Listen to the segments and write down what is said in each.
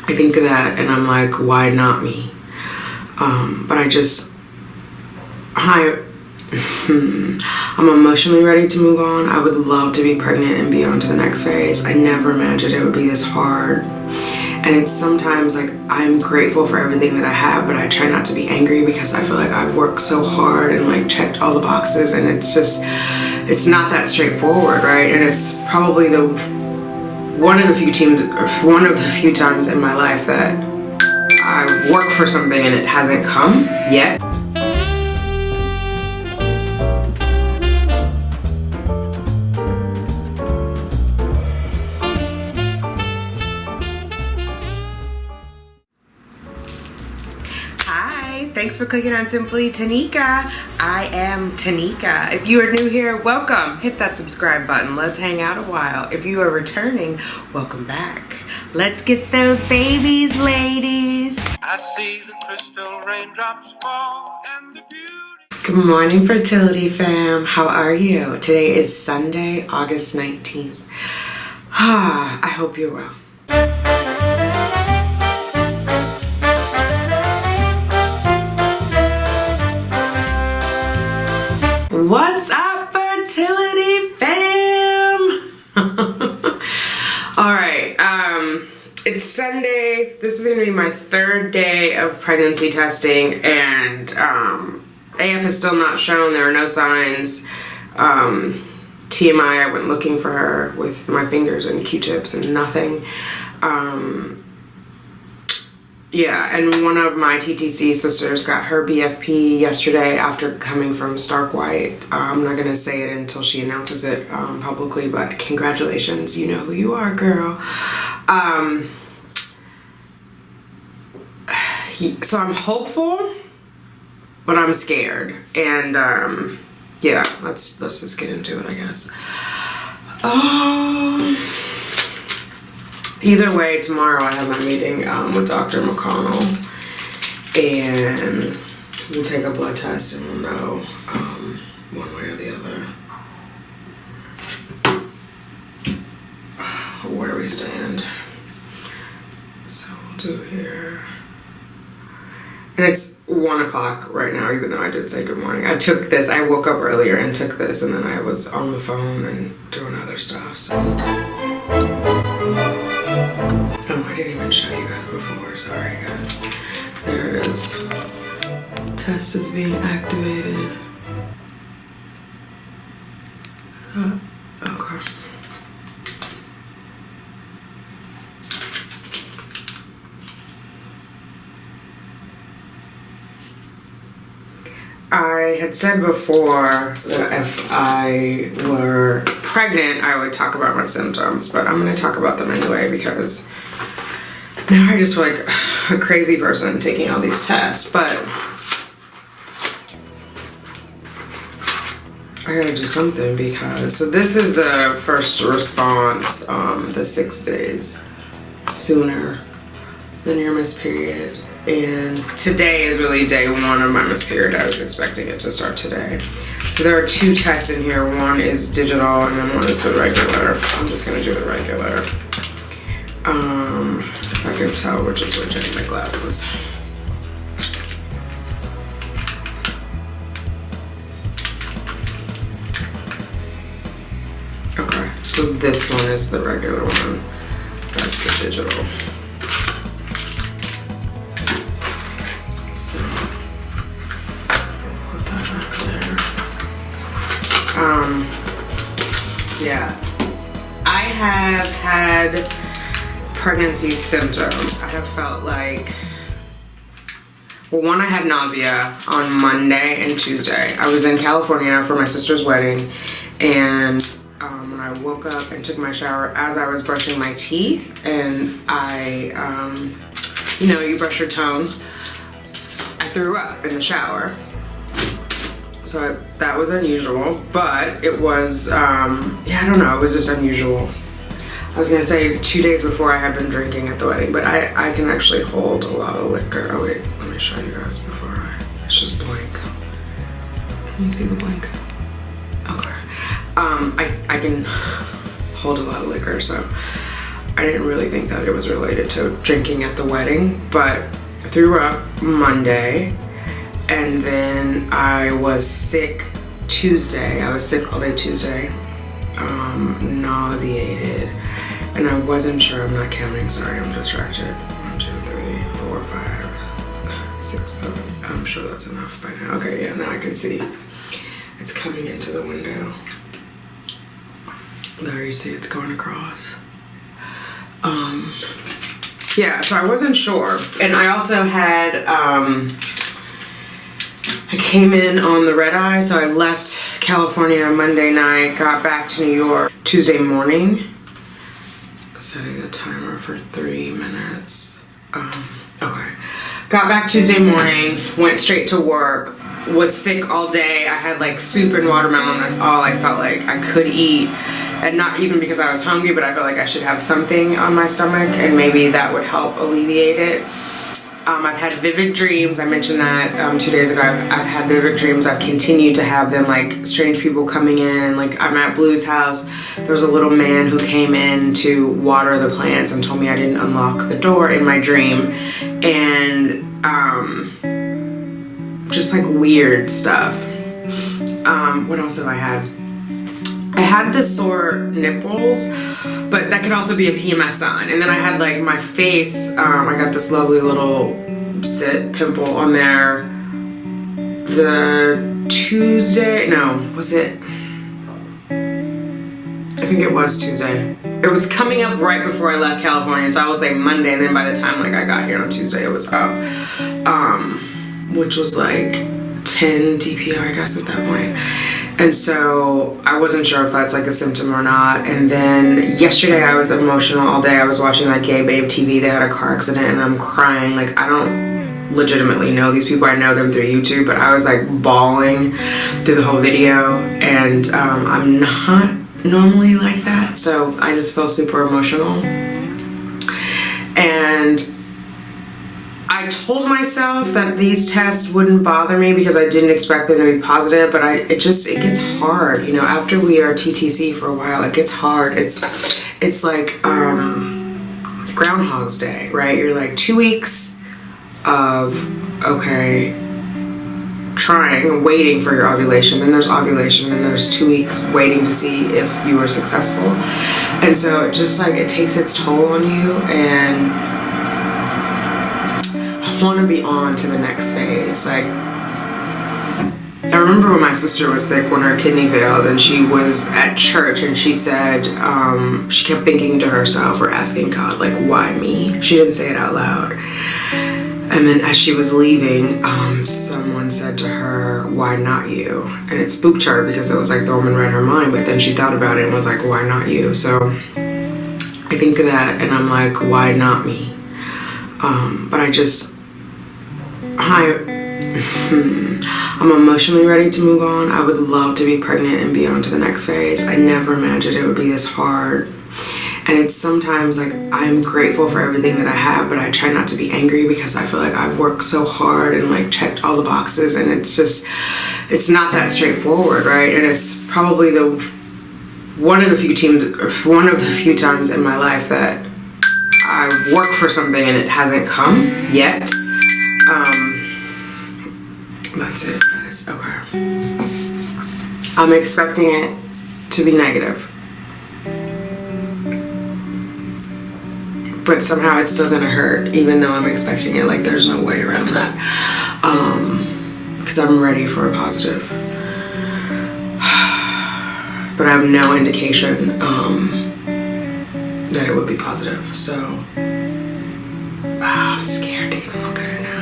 I think of that and I'm like, why not me? But I'm emotionally ready to move on. I would love to be pregnant and be on to the next phase. I never imagined it would be this hard. And it's sometimes like I'm grateful for everything that I have, but I try not to be angry because I feel like I've worked so hard and like checked all the boxes, and it's not that straightforward, right? And it's probably one of the few times in my life that I've worked for something and it hasn't come yet. Thanks for clicking on Simply Tanika. I am Tanika. If you are new here, welcome. Hit that subscribe button. Let's hang out a while. If you are returning, welcome back. Let's get those babies, ladies. I see the crystal raindrops fall and the beauty. Good morning, fertility fam. How are you? Today is Sunday, August 19th. I hope you're well. What's up, fertility fam? All right, it's Sunday. This is gonna be my third day of pregnancy testing, and AF is still not shown. There are no signs. TMI, I went looking for her with my fingers and Q-tips and nothing. Yeah, and one of my TTC sisters got her BFP yesterday after coming from Stark White. I'm not going to say it until she announces it publicly, but congratulations. You know who you are, girl. So I'm hopeful, but I'm scared. And yeah, let's just get into it, I guess. Either way, tomorrow I have my meeting with Dr. McConnell, and we'll take a blood test and we'll know one way or the other where we stand. So we'll do here. And it's 1 o'clock right now, even though I did say good morning. I took this, I woke up earlier and took this, and then I was on the phone and doing other stuff, so. Oh, I didn't even show you guys before. Sorry, guys. There it is. Test is being activated. Okay. I had said before that if I were pregnant, I would talk about my symptoms, but I'm going to talk about them anyway because now I just feel like a crazy person taking all these tests, but I gotta do something because, so this is the first response, the 6 days sooner than your missed period. And today is really day 1 of my missed period. I was expecting it to start today. So there are 2 tests in here. One is digital and then one is the regular. I'm just gonna do the regular. If I can tell which is which, I need my glasses. Okay, so this one is the regular one. That's the digital. So, put that back there. Yeah, I have had pregnancy symptoms. I have felt like, well, one, I had nausea on Monday and Tuesday. I was in California for my sister's wedding, and when I woke up and took my shower, as I was brushing my teeth, and I, you know, you brush your tongue, I threw up in the shower. So that was unusual, but it was, yeah, I don't know, it was just unusual. I was gonna say 2 days before I had been drinking at the wedding, but I can actually hold a lot of liquor. Oh wait, let me show you guys before it's just blank. Can you see the blank? Okay. I can hold a lot of liquor, so I didn't really think that it was related to drinking at the wedding, but I threw up Monday, and then I was sick Tuesday. I was sick all day Tuesday, nauseated, and I wasn't sure. I'm not counting, sorry, I'm distracted. 1, 2, 3, 4, 5, 6, 7. I'm sure that's enough by now. Okay, yeah, now I can see it's coming into the window. There you see it's going across. Yeah, so I wasn't sure. And I also had, I came in on the red eye, so I left California Monday night, got back to New York Tuesday morning. Setting the timer for 3 minutes. Okay. Got back Tuesday morning, went straight to work, was sick all day. I had like soup and watermelon, that's all I felt like I could eat. And not even because I was hungry, but I felt like I should have something on my stomach, and maybe that would help alleviate it. I've had vivid dreams. I mentioned that 2 days ago. I've had vivid dreams. I've continued to have them, like strange people coming in. Like I'm at Blue's house. There was a little man who came in to water the plants and told me I didn't unlock the door in my dream. And just like weird stuff. What else have I had? I had the sore nipples, but that could also be a PMS sign. And then I had like my face, I got this lovely little pimple on there the Tuesday, no, was it? I think it was Tuesday. It was coming up right before I left California, so I was like Monday, and then by the time like I got here on Tuesday, it was up, which was like 10 DPI, I guess, at that point. And so I wasn't sure if that's like a symptom or not. And then yesterday I was emotional all day. I was watching like Gay Babe TV. They had a car accident and I'm crying. Like I don't legitimately know these people. I know them through YouTube, but I was like bawling through the whole video. And I'm not normally like that. So I just felt super emotional. And I told myself that these tests wouldn't bother me because I didn't expect them to be positive, but it gets hard, you know, after we are TTC for a while, it gets hard. It's like Groundhog's Day, right? You're like 2 weeks of, okay, trying, waiting for your ovulation, then there's ovulation, and there's 2 weeks waiting to see if you were successful. And so it just like, it takes its toll on you, and want to be on to the next phase. Like I remember when my sister was sick when her kidney failed, and she was at church and she said she kept thinking to herself or asking God, like, why me? She didn't say it out loud. And then as she was leaving, someone said to her, why not you? And it spooked her because it was like the woman read her mind, but then she thought about it and was like, why not you? So I think of that and I'm like, why not me? But I'm emotionally ready to move on. I would love to be pregnant and be on to the next phase. I never imagined it would be this hard. And it's sometimes like I'm grateful for everything that I have, but I try not to be angry because I feel like I've worked so hard and like checked all the boxes, and it's not that straightforward, right? And it's probably one of the few times in my life that I've worked for something and it hasn't come yet. That's it, guys. Okay. I'm expecting it to be negative, but somehow it's still gonna hurt, even though I'm expecting it. Like there's no way around that. Because I'm ready for a positive, but I have no indication that it would be positive. So I'm scared to even look at it now.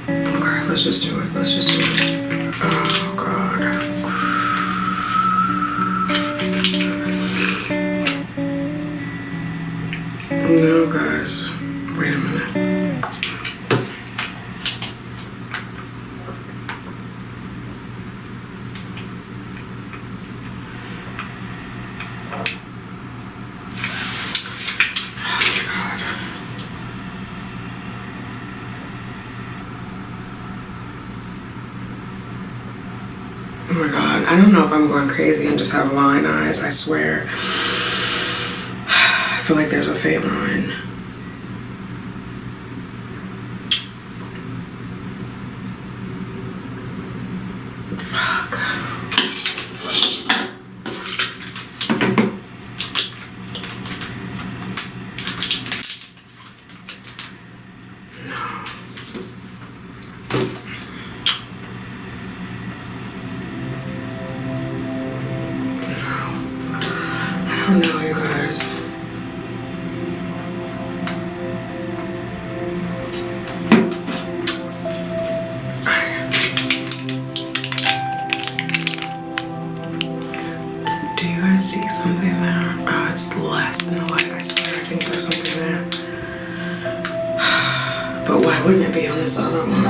Okay, let's just do it. Oh God. No, guys. Wait a minute. I don't know if I'm going crazy and just have line eyes, I swear. I feel like there's a faint line. Fuck. I don't know, you guys. Do you guys see something there? Oh, it's less than the light. I swear, I think there's something there. But why wouldn't it be on this other one?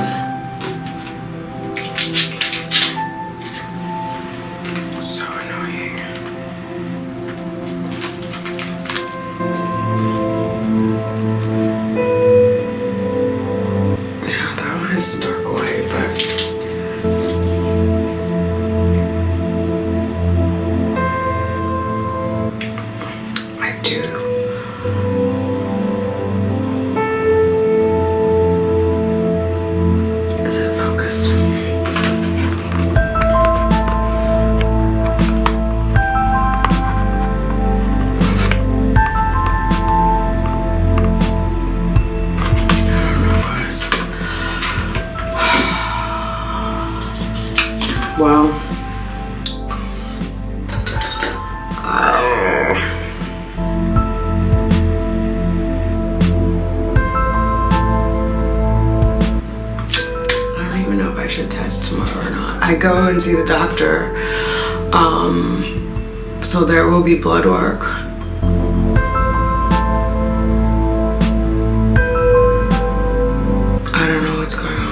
So annoying. Yeah, that one is dark white, but I do. Is it focused? Well, I don't even know if I should test tomorrow or not. I go and see the doctor, so there will be blood work. I don't know what's going on.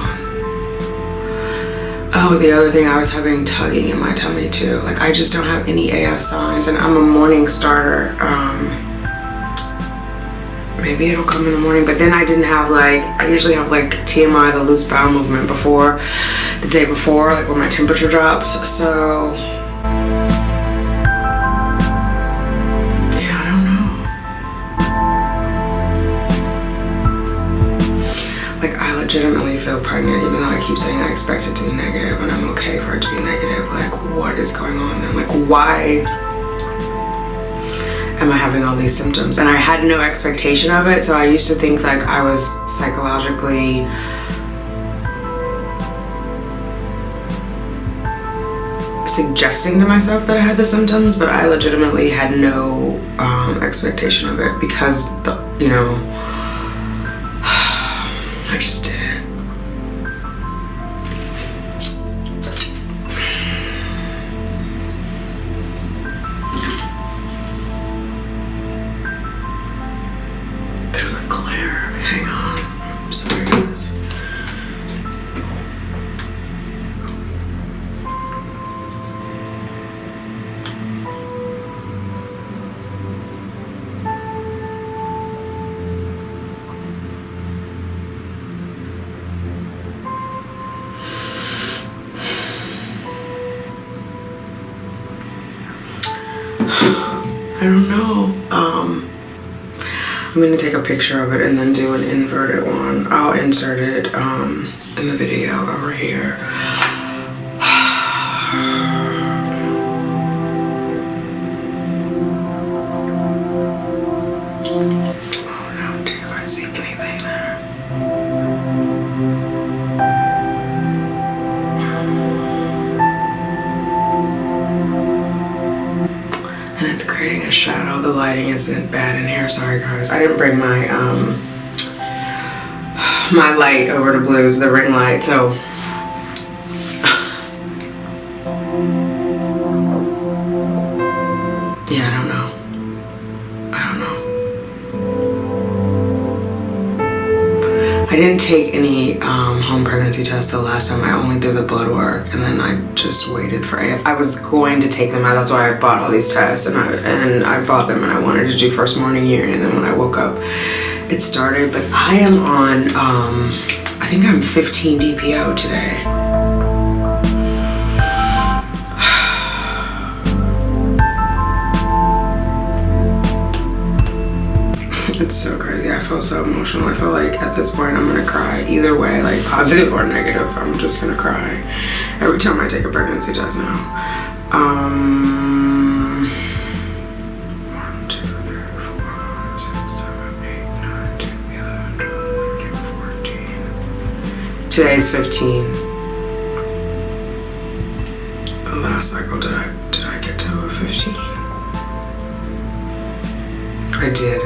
Oh, the other thing, I was having tugging in my tummy too. Like, I just don't have any AF signs, and I'm a morning starter. Maybe it'll come in the morning, but then I didn't have like, I usually have like TMI, the loose bowel movement, before the day before, like when my temperature drops. So yeah, I don't know. Like, I legitimately feel pregnant, even though I keep saying I expect it to be negative, and I'm okay for it to be negative. Like, what is going on then? Like, why am I having all these symptoms? And I had no expectation of it, so I used to think like I was psychologically suggesting to myself that I had the symptoms, but I legitimately had no expectation of it, because you know, I just didn't. There's a glare. Hang on. I'm sorry, guys. I don't know. I'm gonna take a picture of it and then do an inverted one. I'll insert it in the video over here. Oh no, do you guys see anything there? And it's creating a shadow. The lighting isn't bad in here. Sorry guys. I didn't bring my my light over to Blue's, the ring light, so yeah, I don't know. I didn't take any home pregnancy tests the last time. I only did the blood work, and then I just waited for AF. I was going to take them. That's why I bought all these tests, and I bought them, and I wanted to do first morning urine, and then when I woke up, it started. But I am on, I think I'm 15 DPO today. It's so crazy. I feel so emotional. I feel like at this point I'm gonna cry. Either way, like positive or negative, I'm just gonna cry every time I take a pregnancy test now. 1, 2, 3, 4, 6, 7, 8, 9, 10, 11, 12, 13. Today's 15. The last cycle, did I get to a 15? I did.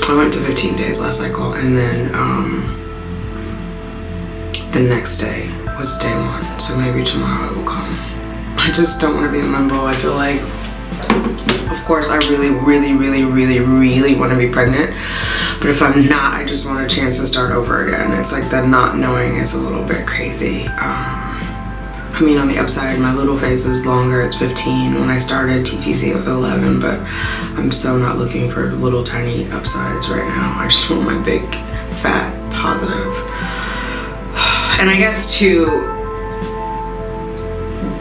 I went to 15 days last cycle, and then the next day was day 1, so maybe tomorrow it will come. I just don't want to be in limbo. I feel like, of course, I really want to be pregnant, but if I'm not, I just want a chance to start over again. It's like the not knowing is a little bit crazy. I mean, on the upside, my little phase is longer. It's 15. When I started TTC, it was 11, but I'm so not looking for little tiny upsides right now. I just want my big, fat, positive. And I guess too,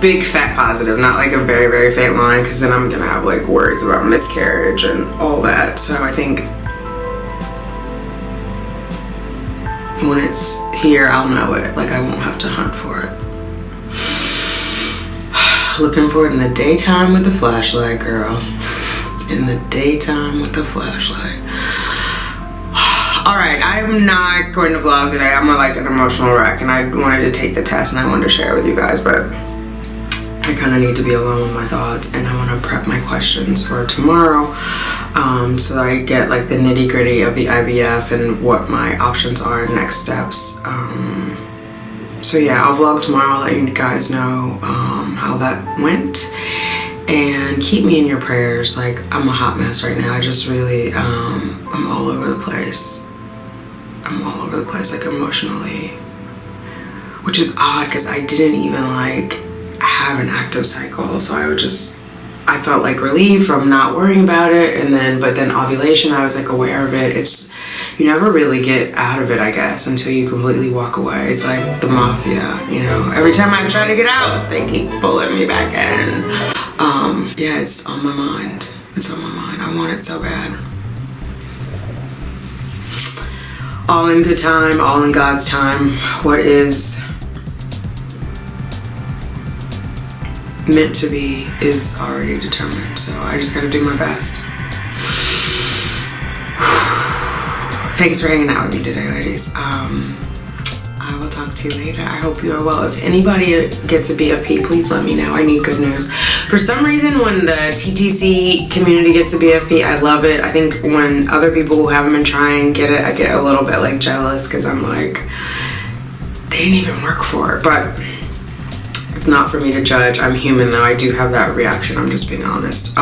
big, fat, positive, not like a very faint line, because then I'm gonna have like worries about miscarriage and all that. So I think when it's here, I'll know it. Like, I won't have to hunt for it. Looking for it in the daytime with the flashlight, girl. In the daytime with the flashlight. Alright, I'm not going to vlog today. I'm like an emotional wreck, and I wanted to take the test and I wanted to share it with you guys, but I kind of need to be alone with my thoughts, and I want to prep my questions for tomorrow, so I get like the nitty gritty of the IVF and what my options are, next steps. So yeah, I'll vlog tomorrow. I'll let you guys know how that went, and keep me in your prayers. Like, I'm a hot mess right now. I just really, I'm all over the place. I'm all over the place, like emotionally, which is odd because I didn't even like have an active cycle. So I felt like relief from not worrying about it, but then ovulation, I was like aware of it. You never really get out of it, I guess, until you completely walk away. It's like the mafia, you know. Every time I try to get out, they keep pulling me back in. Yeah, it's on my mind. It's on my mind. I want it so bad. All in good time, all in God's time. What is meant to be is already determined. So I just gotta do my best. Thanks for hanging out with me today, ladies. I will talk to you later. I hope you are well. If anybody gets a BFP, please let me know. I need good news. For some reason, when the TTC community gets a BFP, I love it. I think when other people who haven't been trying get it, I get a little bit like jealous, because I'm like, they didn't even work for it. But it's not for me to judge. I'm human, though. I do have that reaction. I'm just being honest.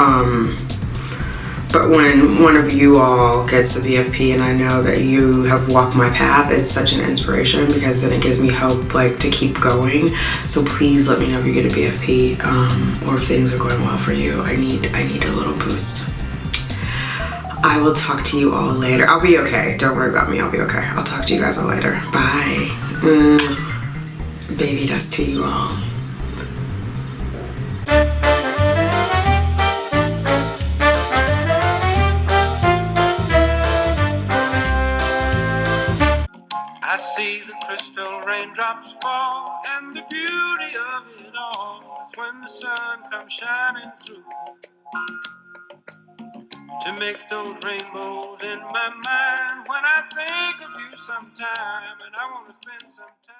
But when one of you all gets a BFP and I know that you have walked my path, it's such an inspiration, because then it gives me hope, like, to keep going. So please let me know if you get a BFP, or if things are going well for you. I need a little boost. I will talk to you all later. I'll be okay. Don't worry about me. I'll be okay. I'll talk to you guys all later. Bye. Baby dust to you all. I see the crystal raindrops fall, and the beauty of it all is when the sun comes shining through to make those rainbows in my mind when I think of you sometime, and I want to spend some time.